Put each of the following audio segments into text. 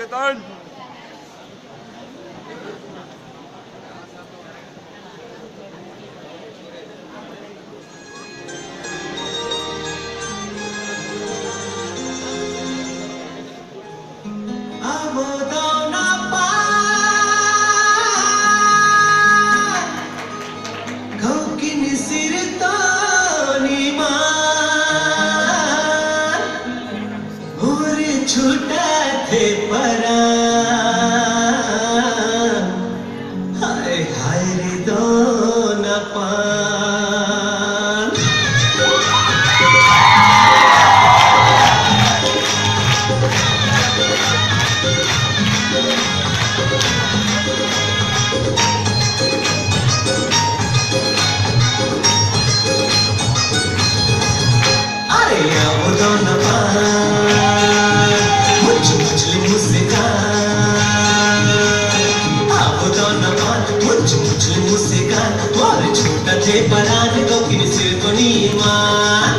Ikatan. छूटा थे परा हाय हाय रे दो न पान अरे अब दो न पान परान को किसी को नहीं मान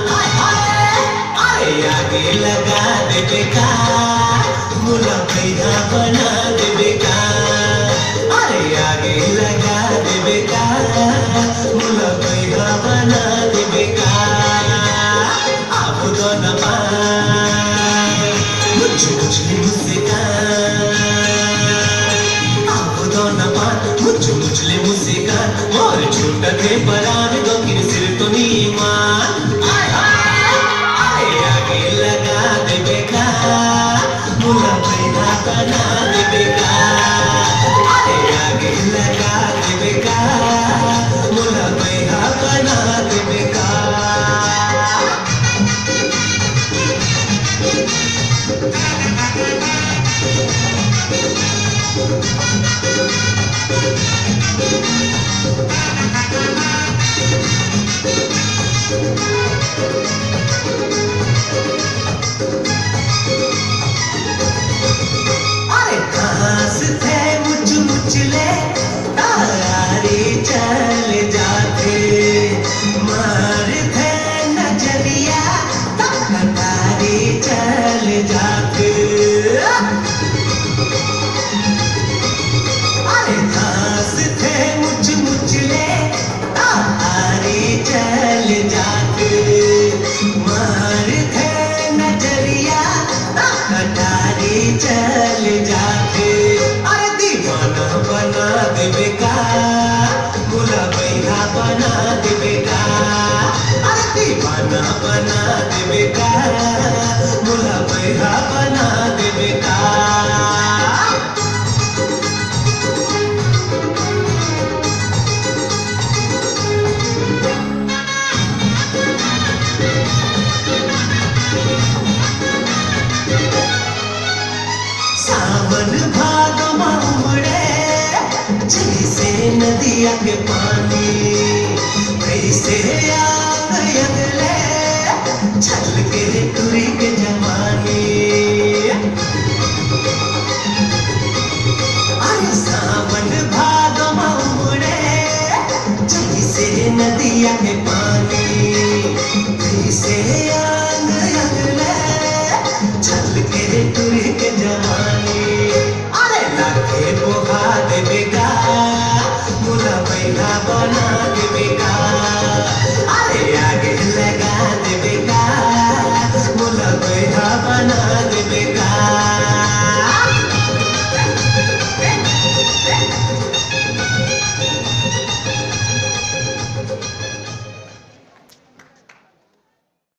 अरे आगे लगा दे बेकार मुला भैया बना दे बेकार अरे आगे लगा दे बेकार मुला भैया बना दे बेकार आप तो न पाए मुझे मुस्कान आप तो न पाए मुझे और छूटा थे परान दो सिर तो नहीं मान आगे लगा दे बेकार मुला भैया बना दे बेकार आगे लगा दे बेकार मुला भैया बना दे बेकार अरे घास थे मुचले तारे चले जाते मार थे नजरिया तारे चले जाते अरे घास थे मुचले तारे चले जाते मार थे नजरिया तारे चले जाते अरे दीवाना बना दे बेकार मुला भैया बना दे बेकार अरे दीवाना बना दे बेकार मुला भैया बना दे बेकार सावन भादो में उमड़े जैसे नदिया के पानी